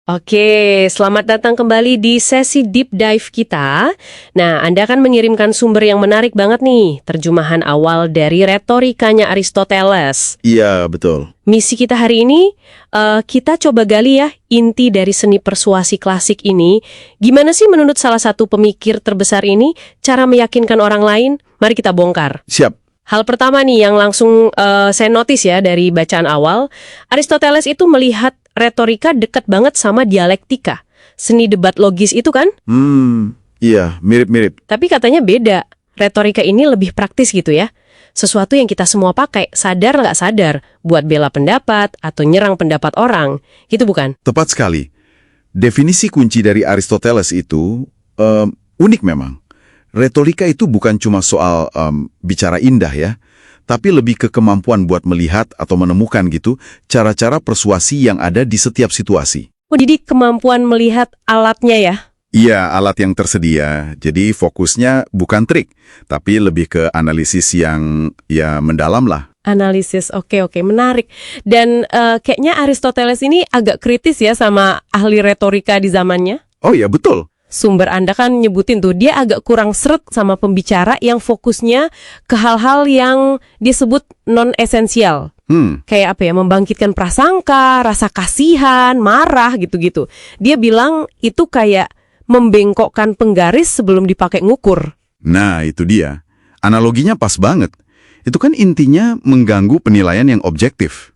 Oke, selamat datang kembali di sesi deep dive kita. Nah, Anda kan mengirimkan sumber yang menarik banget nih, terjemahan awal dari retorikanya Aristoteles. Iya, betul. Misi kita hari ini, kita coba gali ya, inti dari seni persuasi klasik ini. Gimana sih menurut salah satu pemikir terbesar ini, cara meyakinkan orang lain? Mari kita bongkar. Siap. Hal pertama nih yang langsung saya notice ya dari bacaan awal, Aristoteles itu melihat retorika dekat banget sama dialektika. Seni debat logis itu kan? Iya, mirip-mirip. Tapi katanya beda. Retorika ini lebih praktis gitu ya. Sesuatu yang kita semua pakai, sadar nggak sadar, buat bela pendapat atau nyerang pendapat orang. Gitu bukan? Tepat sekali. Definisi kunci dari Aristoteles itu unik memang. Retorika itu bukan cuma soal bicara indah ya, tapi lebih ke kemampuan buat melihat atau menemukan gitu cara-cara persuasi yang ada di setiap situasi. Oh, jadi kemampuan melihat alatnya ya? Iya, alat yang tersedia. Jadi fokusnya bukan trik, tapi lebih ke analisis yang ya mendalam lah. Analisis, oke, menarik. Dan kayaknya Aristoteles ini agak kritis ya sama ahli retorika di zamannya. Oh iya, betul. Sumber Anda kan nyebutin tuh, dia agak kurang seret sama pembicara yang fokusnya ke hal-hal yang disebut non-esensial. Kayak apa ya, membangkitkan prasangka, rasa kasihan, marah, gitu-gitu. Dia bilang itu kayak membengkokkan penggaris sebelum dipakai ngukur. Nah, itu dia. Analoginya pas banget. Itu kan intinya mengganggu penilaian yang objektif.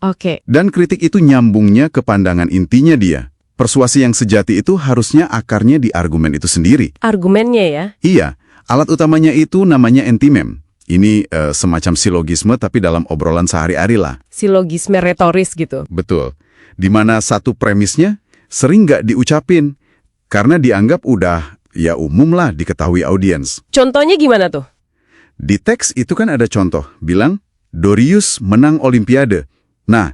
Oke. Dan kritik itu nyambungnya ke pandangan intinya dia. Persuasi yang sejati itu harusnya akarnya di argumen itu sendiri. Argumennya ya? Iya, alat utamanya itu namanya entimem. Ini semacam silogisme tapi dalam obrolan sehari-hari lah. Silogisme retoris gitu. Betul. Di mana satu premisnya sering nggak diucapin. Karena dianggap udah ya umum lah diketahui audiens. Contohnya gimana tuh? Di teks itu kan ada contoh, bilang Dorius menang Olimpiade. Nah,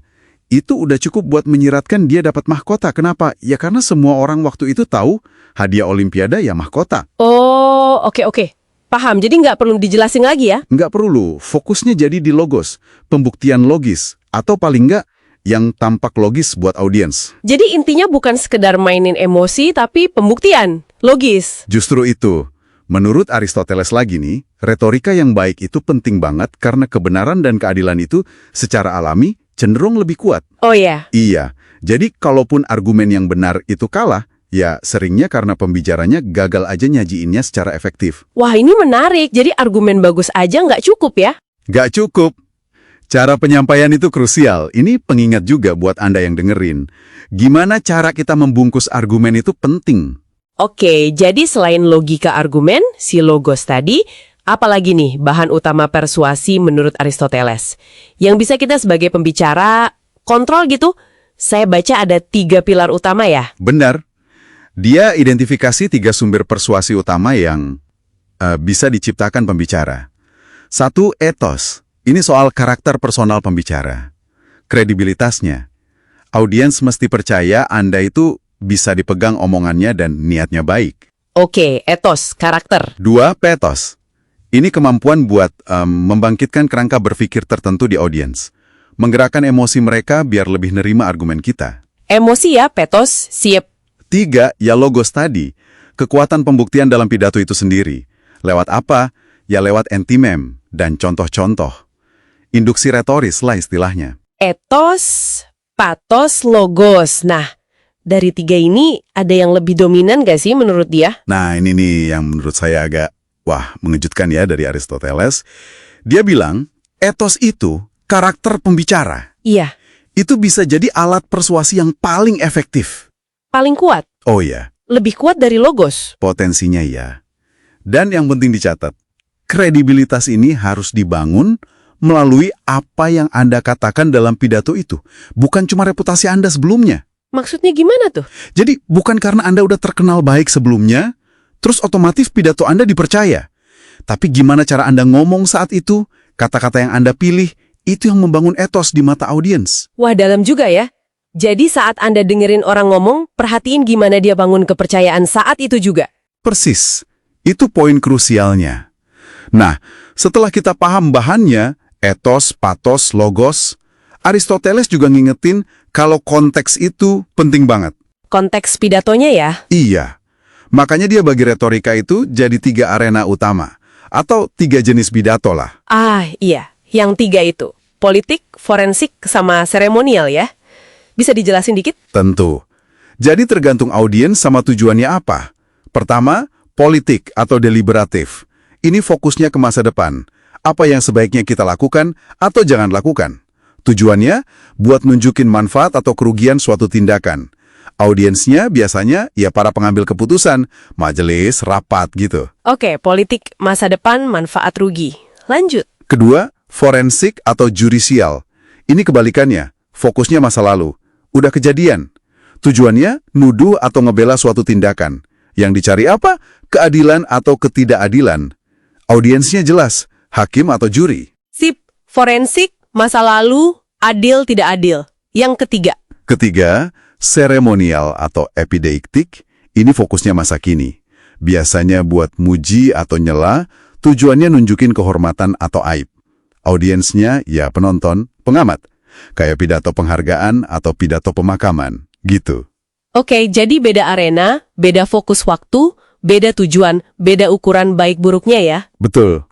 itu udah cukup buat menyiratkan dia dapat mahkota. Kenapa? Ya karena semua orang waktu itu tahu hadiah Olimpiade ya mahkota. Oh, oke. Paham, jadi nggak perlu dijelasin lagi ya? Nggak perlu, fokusnya jadi di logos, pembuktian logis, atau paling nggak yang tampak logis buat audiens. Jadi intinya bukan sekedar mainin emosi, tapi pembuktian, logis. Justru itu. Menurut Aristoteles lagi nih, retorika yang baik itu penting banget karena kebenaran dan keadilan itu secara alami cenderung lebih kuat. Oh ya? Iya, jadi kalaupun argumen yang benar itu kalah, ya seringnya karena pembicaranya gagal aja nyajiinnya secara efektif. Wah, ini menarik. Jadi argumen bagus aja nggak cukup ya? Nggak cukup. Cara penyampaian itu krusial. Ini pengingat juga buat Anda yang dengerin. Gimana cara kita membungkus argumen itu penting. Oke, jadi selain logika argumen, si logos tadi, apalagi nih bahan utama persuasi menurut Aristoteles? Yang bisa kita sebagai pembicara kontrol gitu? Saya baca ada 3 pilar utama ya? Benar. Dia identifikasi 3 sumber persuasi utama yang bisa diciptakan pembicara. 1, etos. Ini soal karakter personal pembicara. Kredibilitasnya. Audiens mesti percaya Anda itu bisa dipegang omongannya dan niatnya baik. Oke, etos, karakter. 2, petos. Ini kemampuan buat membangkitkan kerangka berpikir tertentu di audiens. Menggerakkan emosi mereka biar lebih nerima argumen kita. Emosi ya, petos, siap. 3, ya logos tadi. Kekuatan pembuktian dalam pidato itu sendiri. Lewat apa? Ya lewat entimem dan contoh-contoh. Induksi retoris lah istilahnya. Etos, patos, logos. Nah, dari 3 ini ada yang lebih dominan gak sih menurut dia? Nah ini nih yang menurut saya agak mengejutkan ya dari Aristoteles. Dia bilang, etos itu karakter pembicara. Iya. Itu bisa jadi alat persuasi yang paling efektif. Paling kuat? Oh iya, Lebih kuat dari logos? potensinya ya. Dan yang penting dicatat, kredibilitas ini harus dibangun melalui apa yang Anda katakan dalam pidato itu. Bukan cuma reputasi Anda sebelumnya. Maksudnya gimana tuh? Jadi bukan karena Anda udah terkenal baik sebelumnya, terus otomatis pidato Anda dipercaya. Tapi gimana cara Anda ngomong saat itu, kata-kata yang Anda pilih, itu yang membangun etos di mata audiens. Wah, dalam juga ya. Jadi saat Anda dengerin orang ngomong, perhatiin gimana dia bangun kepercayaan saat itu juga. Persis. Itu poin krusialnya. Nah, setelah kita paham bahannya, etos, patos, logos, Aristoteles juga ngingetin kalau konteks itu penting banget. konteks pidatonya ya? Iya. Makanya dia bagi retorika itu jadi 3 arena utama. Atau 3 jenis pidato lah. Ah, iya. Yang 3 itu. Politik, forensik, sama seremonial ya? Bisa dijelasin dikit? Tentu. Jadi tergantung audiens sama tujuannya apa. Pertama, politik atau deliberatif. Ini fokusnya ke masa depan. Apa yang sebaiknya kita lakukan atau jangan lakukan. Tujuannya buat nunjukin manfaat atau kerugian suatu tindakan. Audiensnya biasanya ya para pengambil keputusan, majelis, rapat gitu. Oke, politik, masa depan, manfaat rugi. Lanjut. Kedua, forensik atau judicial. Ini kebalikannya, fokusnya masa lalu. Udah kejadian. Tujuannya nuduh atau ngebela suatu tindakan. Yang dicari apa? Keadilan atau ketidakadilan. Audiensnya jelas, hakim atau juri. Sip, forensik, masa lalu, adil tidak adil. Yang ketiga. Ketiga, seremonial atau epideiktik. Ini fokusnya masa kini. Biasanya buat muji atau nyela, tujuannya nunjukin kehormatan atau aib. Audiensnya ya penonton, pengamat. Kayak pidato penghargaan atau pidato pemakaman, gitu. Oke, jadi beda arena, beda fokus waktu, beda tujuan, beda ukuran baik buruknya ya? Betul.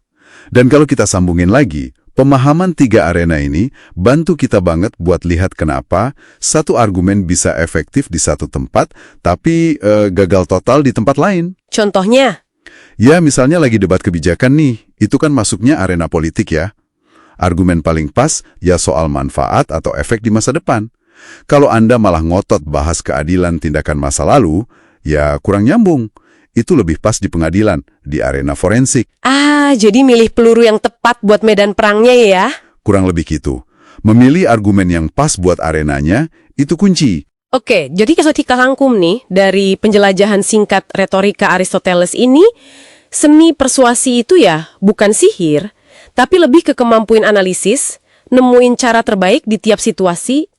Dan kalau kita sambungin lagi, pemahaman 3 arena ini bantu kita banget buat lihat kenapa satu argumen bisa efektif di satu tempat, tapi gagal total di tempat lain. Contohnya? Ya, misalnya lagi debat kebijakan nih, itu kan masuknya arena politik ya. Argumen paling pas ya soal manfaat atau efek di masa depan. Kalau Anda malah ngotot bahas keadilan tindakan masa lalu, ya kurang nyambung. Itu lebih pas di pengadilan, di arena forensik. Ah, jadi milih peluru yang tepat buat medan perangnya ya? Kurang lebih gitu. Memilih argumen yang pas buat arenanya, itu kunci. Oke, jadi ketika rangkum nih, dari penjelajahan singkat retorika Aristoteles ini, seni persuasi itu ya bukan sihir, tapi lebih ke kemampuan analisis, nemuin cara terbaik di tiap situasi.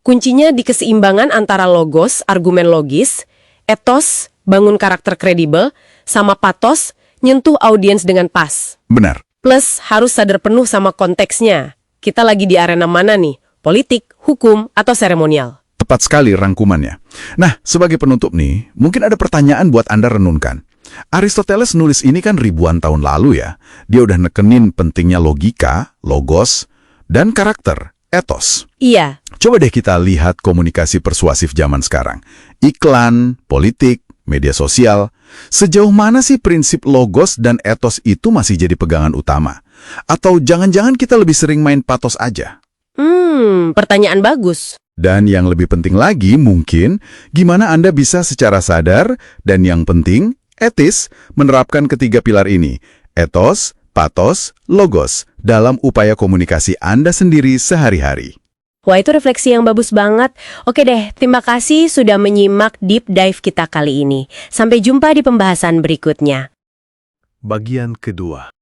Kuncinya di keseimbangan antara logos, argumen logis, etos, bangun karakter kredibel, sama patos, nyentuh audiens dengan pas. Benar. Plus, harus sadar penuh sama konteksnya. Kita lagi di arena mana nih? Politik, hukum, atau seremonial? Tepat sekali rangkumannya. Nah, sebagai penutup nih, mungkin ada pertanyaan buat Anda renungkan. Aristoteles nulis ini kan ribuan tahun lalu ya. Dia udah nekenin pentingnya logika, logos, dan karakter, etos. Iya. Coba deh kita lihat komunikasi persuasif zaman sekarang. Iklan, politik, media sosial. Sejauh mana sih prinsip logos dan etos itu masih jadi pegangan utama? Atau jangan-jangan kita lebih sering main patos aja? Pertanyaan bagus. Dan yang lebih penting lagi mungkin, gimana Anda bisa secara sadar dan yang penting, etis, menerapkan ketiga pilar ini, etos, patos, logos, dalam upaya komunikasi Anda sendiri sehari-hari. Wah, itu refleksi yang bagus banget. Oke deh, terima kasih sudah menyimak deep dive kita kali ini. Sampai jumpa di pembahasan berikutnya. Bagian kedua.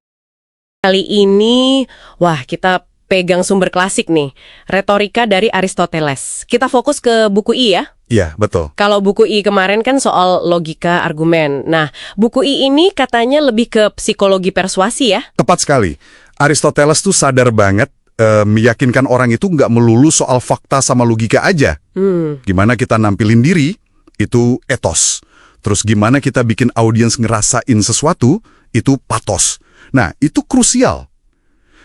Kali ini, wah kita pegang sumber klasik nih, retorika dari Aristoteles. Kita fokus ke buku I ya? Iya, betul. Kalau buku I kemarin kan soal logika argumen. Nah, buku I ini katanya lebih ke psikologi persuasi ya? Tepat sekali. Aristoteles tuh sadar banget meyakinkan orang itu nggak melulu soal fakta sama logika aja. Gimana kita nampilin diri, itu etos. Terus gimana kita bikin audiens ngerasain sesuatu, itu patos. Nah, itu krusial.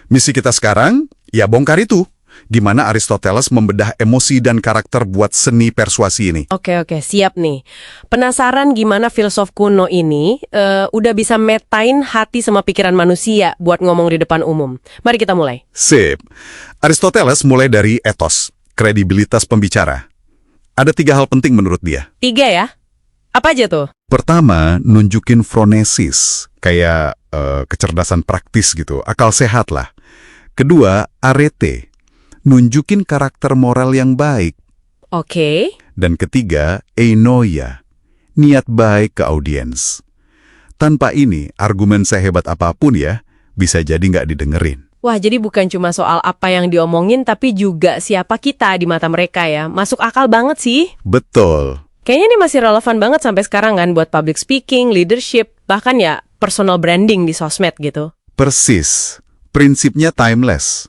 Misi kita sekarang, ya bongkar itu. Gimana Aristoteles membedah emosi dan karakter buat seni persuasi ini. Oke, siap nih. Penasaran gimana filsuf kuno ini udah bisa metain hati sama pikiran manusia buat ngomong di depan umum. Mari kita mulai. Sip. Aristoteles mulai dari etos, kredibilitas pembicara. Ada 3 hal penting menurut dia. 3 ya? Apa aja tuh? Pertama, nunjukin phronesis, kayak kecerdasan praktis gitu, akal sehat lah. Kedua, arete, nunjukin karakter moral yang baik. Oke. Dan ketiga, einoia, niat baik ke audiens. Tanpa ini, argumen sehebat apapun ya, bisa jadi nggak didengerin. Wah, jadi bukan cuma soal apa yang diomongin, tapi juga siapa kita di mata mereka ya. Masuk akal banget sih. Betul. Kayaknya ini masih relevan banget sampai sekarang kan buat public speaking, leadership, bahkan ya personal branding di sosmed gitu. Persis. Prinsipnya timeless.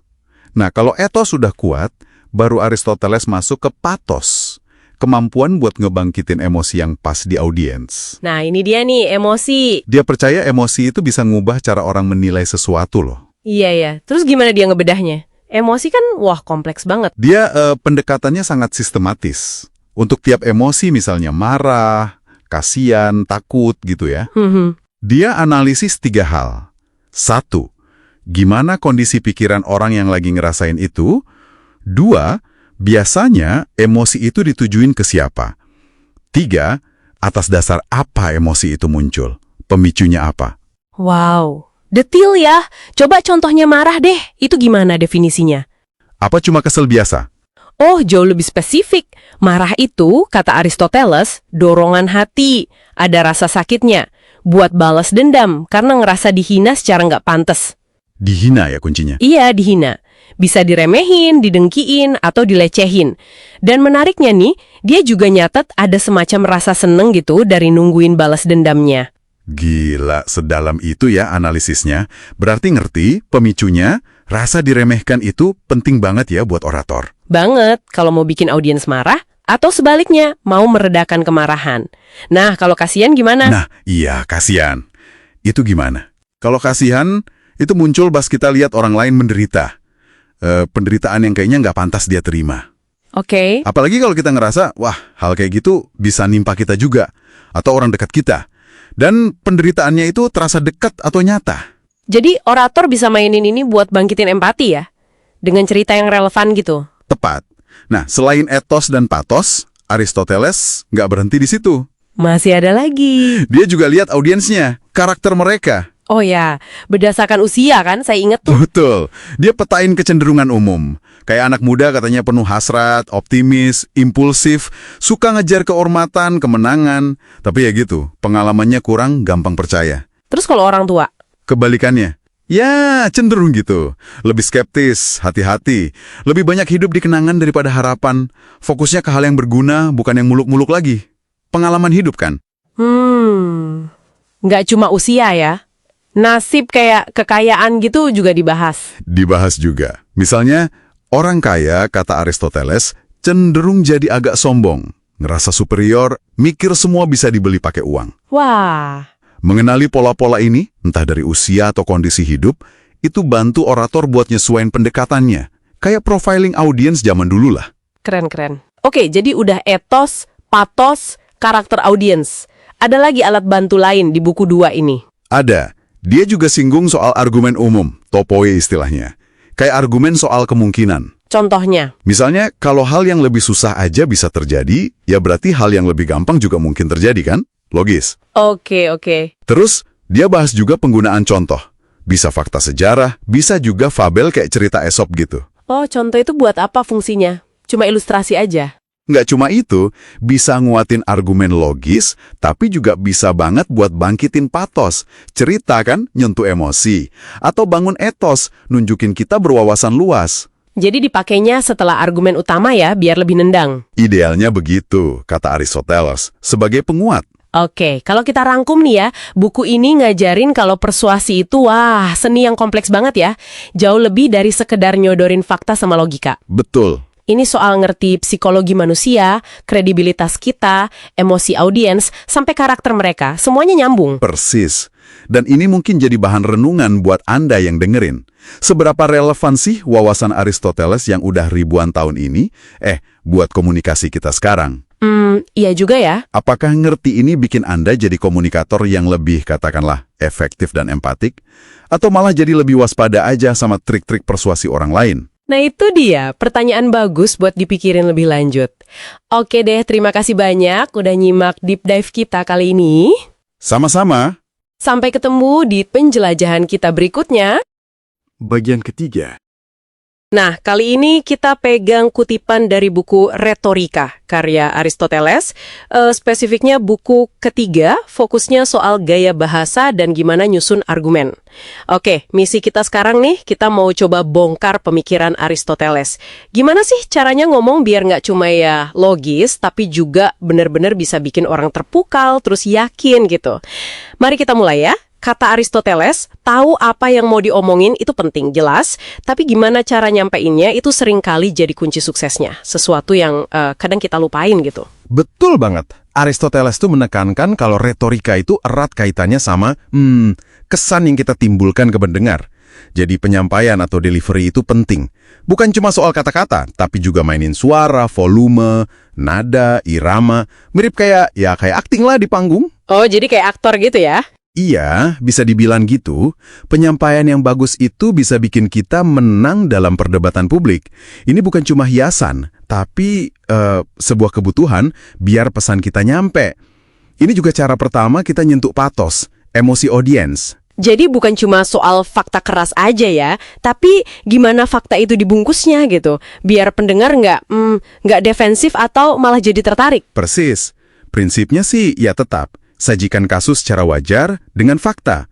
Nah, kalau etos sudah kuat, baru Aristoteles masuk ke patos. kemampuan buat ngebangkitin emosi yang pas di audiens. Nah, ini dia nih, emosi. Dia percaya emosi itu bisa ngubah cara orang menilai sesuatu loh. Iya ya. Terus gimana dia ngebedahnya? Emosi kan, wah kompleks banget. Dia pendekatannya sangat sistematis. Untuk tiap emosi misalnya marah, kasihan, takut gitu ya. Dia analisis 3 hal. 1, gimana kondisi pikiran orang yang lagi ngerasain itu? 2, biasanya emosi itu ditujuin ke siapa? 3, atas dasar apa emosi itu muncul? Pemicunya apa? Wow, detil ya. Coba contohnya marah deh. Itu gimana definisinya? Apa cuma kesel biasa? Oh, jauh lebih spesifik. Marah itu, kata Aristoteles, dorongan hati. Ada rasa sakitnya. Buat balas dendam, karena ngerasa dihina secara nggak pantas. Dihina ya kuncinya. Iya, dihina. Bisa diremehin, didengkiin, atau dilecehin. Dan menariknya nih, dia juga nyatet ada semacam rasa seneng gitu dari nungguin balas dendamnya. Gila, sedalam itu ya analisisnya. Berarti ngerti, pemicunya, rasa diremehkan itu penting banget ya buat orator. Banget, kalau mau bikin audiens marah, atau sebaliknya, mau meredakan kemarahan. Nah, kalau kasihan gimana? Nah, iya, kasihan. Itu gimana? Kalau kasihan, itu muncul pas kita lihat orang lain menderita. Penderitaan yang kayaknya nggak pantas dia terima. Oke. Apalagi kalau kita ngerasa, wah, hal kayak gitu bisa nimpa kita juga. Atau orang dekat kita. Dan penderitaannya itu terasa dekat atau nyata. Jadi orator bisa mainin ini buat bangkitin empati ya? Dengan cerita yang relevan gitu? Tepat. Nah, selain etos dan patos, Aristoteles nggak berhenti di situ. Masih ada lagi. Dia juga lihat audiensnya, karakter mereka. Oh ya, berdasarkan usia kan, saya inget tuh. Betul. Dia petain kecenderungan umum. Kayak anak muda katanya penuh hasrat, optimis, impulsif, suka ngejar kehormatan, kemenangan. Tapi ya gitu, pengalamannya kurang gampang percaya. Terus kalau orang tua? Kebalikannya. Ya, cenderung gitu. Lebih skeptis, hati-hati. Lebih banyak hidup di kenangan daripada harapan. Fokusnya ke hal yang berguna, bukan yang muluk-muluk lagi. Pengalaman hidup kan? Nggak cuma usia ya? Nasib kayak kekayaan gitu juga dibahas. Dibahas juga. Misalnya, orang kaya, kata Aristoteles, cenderung jadi agak sombong. Ngerasa superior, mikir semua bisa dibeli pakai uang. Wah. Mengenali pola-pola ini, entah dari usia atau kondisi hidup, itu bantu orator buat nyesuaiin pendekatannya. Kayak profiling audiens zaman dulu lah. Keren-keren. Oke, jadi udah etos, patos, karakter audiens. Ada lagi alat bantu lain di buku 2 ini? Ada. Dia juga singgung soal argumen umum, topoe istilahnya. Kayak argumen soal kemungkinan. Contohnya? Misalnya, kalau hal yang lebih susah aja bisa terjadi, ya berarti hal yang lebih gampang juga mungkin terjadi kan? Logis. Oke. Terus, dia bahas juga penggunaan contoh. Bisa fakta sejarah, bisa juga fabel kayak cerita Aesop gitu. Oh, contoh itu buat apa fungsinya? Cuma ilustrasi aja? Nggak cuma itu, bisa nguatin argumen logis, tapi juga bisa banget buat bangkitin patos. Cerita kan, nyentuh emosi. Atau bangun etos, nunjukin kita berwawasan luas. Jadi dipakainya setelah argumen utama ya, biar lebih nendang? Idealnya begitu, kata Aristoteles, sebagai penguat. Oke, kalau kita rangkum nih ya, buku ini ngajarin kalau persuasi itu, wah, seni yang kompleks banget ya. Jauh lebih dari sekedar nyodorin fakta sama logika. Betul. Ini soal ngerti psikologi manusia, kredibilitas kita, emosi audiens, sampai karakter mereka. Semuanya nyambung. Persis. Dan ini mungkin jadi bahan renungan buat Anda yang dengerin. Seberapa relevan sih wawasan Aristoteles yang udah ribuan tahun ini, buat komunikasi kita sekarang? Iya juga ya. Apakah ngerti ini bikin Anda jadi komunikator yang lebih, katakanlah, efektif dan empatik? Atau malah jadi lebih waspada aja sama trik-trik persuasi orang lain? Nah itu dia, pertanyaan bagus buat dipikirin lebih lanjut. Oke deh, terima kasih banyak udah nyimak deep dive kita kali ini. Sama-sama. Sampai ketemu di penjelajahan kita berikutnya. Bagian ketiga. Nah, kali ini kita pegang kutipan dari buku Retorika, karya Aristoteles. Spesifiknya buku ketiga, fokusnya soal gaya bahasa dan gimana nyusun argumen. Oke, misi kita sekarang nih, kita mau coba bongkar pemikiran Aristoteles. Gimana sih caranya ngomong biar nggak cuma ya logis, tapi juga benar-benar bisa bikin orang terpukau, terus yakin gitu. Mari kita mulai ya. Kata Aristoteles, tahu apa yang mau diomongin itu penting, jelas. Tapi gimana cara nyampeinnya itu seringkali jadi kunci suksesnya. Sesuatu yang kadang kita lupain gitu. Betul banget. Aristoteles tuh menekankan kalau retorika itu erat kaitannya sama kesan yang kita timbulkan ke pendengar. Jadi penyampaian atau delivery itu penting. Bukan cuma soal kata-kata, tapi juga mainin suara, volume, nada, irama. Mirip kayak akting lah di panggung. Oh, jadi kayak aktor gitu ya? Iya, bisa dibilang gitu. Penyampaian yang bagus itu bisa bikin kita menang dalam perdebatan publik. Ini bukan cuma hiasan, tapi sebuah kebutuhan biar pesan kita nyampe. Ini juga cara pertama kita nyentuh patos, emosi audiens. Jadi bukan cuma soal fakta keras aja ya, tapi gimana fakta itu dibungkusnya gitu, biar pendengar nggak defensif atau malah jadi tertarik. Persis. Prinsipnya sih ya tetap, sajikan kasus secara wajar dengan fakta.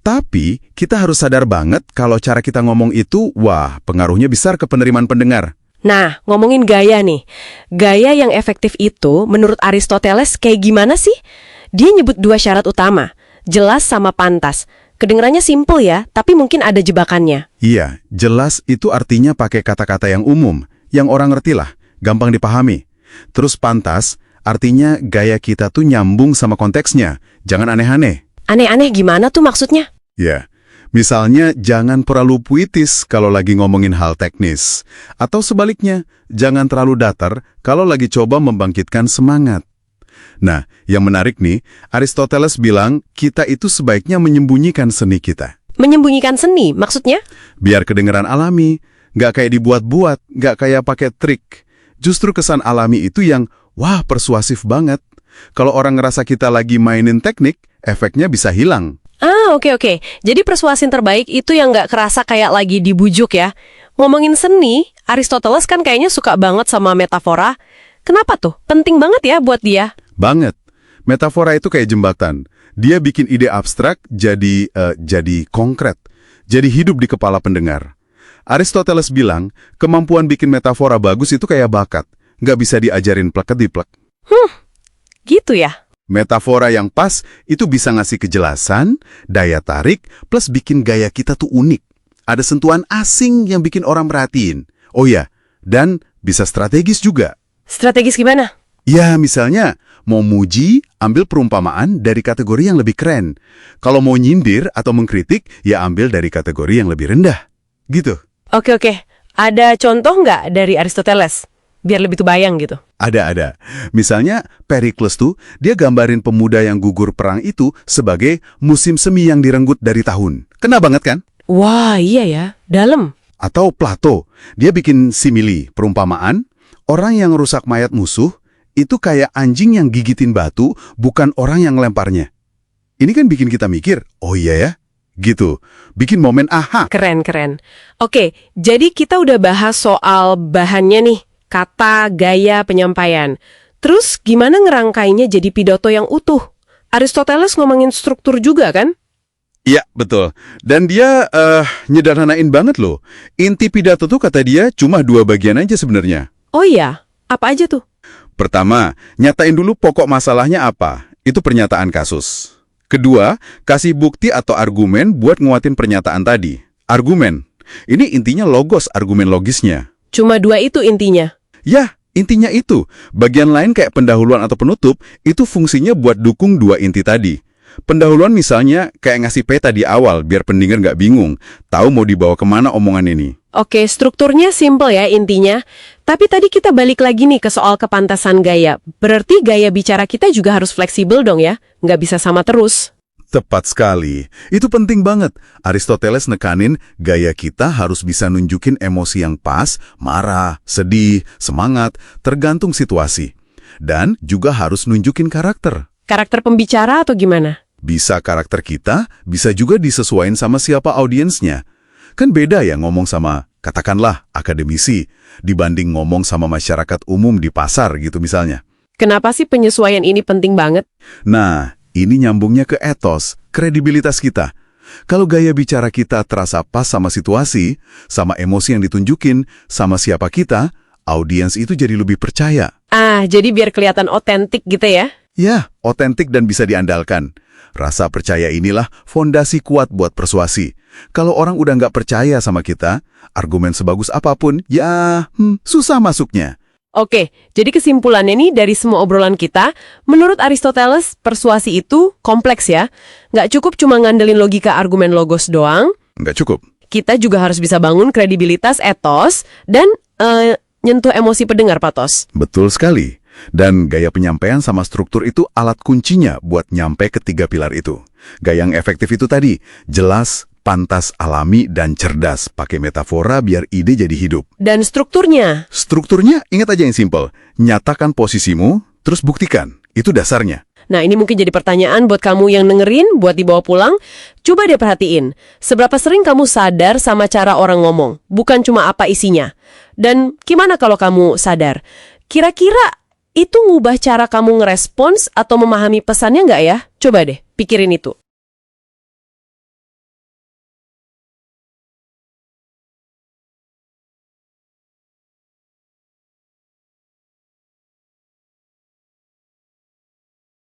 Tapi kita harus sadar banget kalau cara kita ngomong itu, pengaruhnya besar ke penerimaan pendengar. Nah, ngomongin gaya nih. Gaya yang efektif itu menurut Aristoteles kayak gimana sih? Dia nyebut 2 syarat utama, jelas sama pantas. Kedengarannya simple ya, tapi mungkin ada jebakannya. Iya, jelas itu artinya pakai kata-kata yang umum, yang orang ngerti lah, gampang dipahami. Terus pantas, artinya gaya kita tuh nyambung sama konteksnya, jangan aneh-aneh. Aneh-aneh gimana tuh maksudnya? Ya, misalnya jangan terlalu puitis kalau lagi ngomongin hal teknis. Atau sebaliknya, jangan terlalu datar kalau lagi coba membangkitkan semangat. Nah, yang menarik nih, Aristoteles bilang kita itu sebaiknya menyembunyikan seni kita. Menyembunyikan seni, maksudnya? Biar kedengeran alami, nggak kayak dibuat-buat, nggak kayak pakai trik. Justru kesan alami itu yang, persuasif banget. Kalau orang ngerasa kita lagi mainin teknik, efeknya bisa hilang. Oke. Jadi persuasin terbaik itu yang nggak kerasa kayak lagi dibujuk ya. Ngomongin seni, Aristoteles kan kayaknya suka banget sama metafora. Kenapa tuh? Penting banget ya buat dia. Banget. Metafora itu kayak jembatan. Dia bikin ide abstrak jadi konkret. Jadi hidup di kepala pendengar. Aristoteles bilang, kemampuan bikin metafora bagus itu kayak bakat. Nggak bisa diajarin plek-kediplek. Gitu ya? Metafora yang pas itu bisa ngasih kejelasan, daya tarik, plus bikin gaya kita tuh unik. Ada sentuhan asing yang bikin orang merhatiin. Oh ya, dan bisa strategis juga. Strategis gimana? Ya, misalnya, mau muji, ambil perumpamaan dari kategori yang lebih keren. Kalau mau nyindir atau mengkritik, ya ambil dari kategori yang lebih rendah. Gitu. Oke. Ada contoh nggak dari Aristoteles? Biar lebih kebayang gitu. Ada. Misalnya, Pericles tuh, dia gambarin pemuda yang gugur perang itu sebagai musim semi yang direnggut dari tahun. Kena banget kan? Wah, iya ya. Dalam. Atau Plato, dia bikin simili, perumpamaan, orang yang rusak mayat musuh, itu kayak anjing yang gigitin batu, bukan orang yang lemparnya. Ini kan bikin kita mikir, oh iya ya, gitu. Bikin momen aha. Keren. Oke, jadi kita udah bahas soal bahannya nih, kata, gaya, penyampaian. Terus gimana ngerangkainya jadi pidato yang utuh? Aristoteles ngomongin struktur juga kan? Iya, betul. Dan dia nyederhanain banget loh. Inti pidato tuh kata dia cuma 2 bagian aja sebenarnya. Oh iya, apa aja tuh? Pertama, nyatain dulu pokok masalahnya apa. Itu pernyataan kasus. Kedua, kasih bukti atau argumen buat nguatin pernyataan tadi. Argumen. Ini intinya logos, argumen logisnya. Cuma 2 itu intinya? Ya, intinya itu. Bagian lain kayak pendahuluan atau penutup, itu fungsinya buat dukung 2 inti tadi. Pendahuluan misalnya kayak ngasih peta di awal biar pendengar nggak bingung, tahu mau dibawa kemana omongan ini. Oke, strukturnya simple ya intinya. Tapi tadi kita balik lagi nih ke soal kepantasan gaya. Berarti gaya bicara kita juga harus fleksibel dong ya? Nggak bisa sama terus. Tepat sekali. Itu penting banget. Aristoteles nekanin gaya kita harus bisa nunjukin emosi yang pas, marah, sedih, semangat, tergantung situasi. Dan juga harus nunjukin karakter. Karakter pembicara atau gimana? Bisa karakter kita, bisa juga disesuaikan sama siapa audiensnya. Kan beda ya ngomong sama, katakanlah, akademisi, dibanding ngomong sama masyarakat umum di pasar gitu misalnya. Kenapa sih penyesuaian ini penting banget? Nah, ini nyambungnya ke etos, kredibilitas kita. Kalau gaya bicara kita terasa pas sama situasi, sama emosi yang ditunjukin, sama siapa kita, audiens itu jadi lebih percaya. Jadi biar kelihatan otentik gitu ya? Ya, otentik dan bisa diandalkan. Rasa percaya inilah fondasi kuat buat persuasi. Kalau orang udah nggak percaya sama kita, argumen sebagus apapun, ya susah masuknya. Oke, jadi kesimpulannya nih dari semua obrolan kita, menurut Aristoteles, persuasi itu kompleks ya. Nggak cukup cuma ngandelin logika argumen logos doang. Nggak cukup. Kita juga harus bisa bangun kredibilitas etos dan nyentuh emosi pendengar, Pak Tos. Betul sekali. Dan gaya penyampaian sama struktur itu alat kuncinya buat nyampe ke 3 pilar itu. Gaya yang efektif itu tadi, jelas, pantas, alami, dan cerdas. Pakai metafora biar ide jadi hidup. Dan strukturnya? Strukturnya, ingat aja yang simple. Nyatakan posisimu, terus buktikan. Itu dasarnya. Nah, ini mungkin jadi pertanyaan buat kamu yang dengerin, buat dibawa pulang. Coba deh perhatiin, seberapa sering kamu sadar sama cara orang ngomong, bukan cuma apa isinya. Dan gimana kalau kamu sadar? Kira-kira itu ngubah cara kamu ngerespons atau memahami pesannya nggak ya? Coba deh, pikirin itu.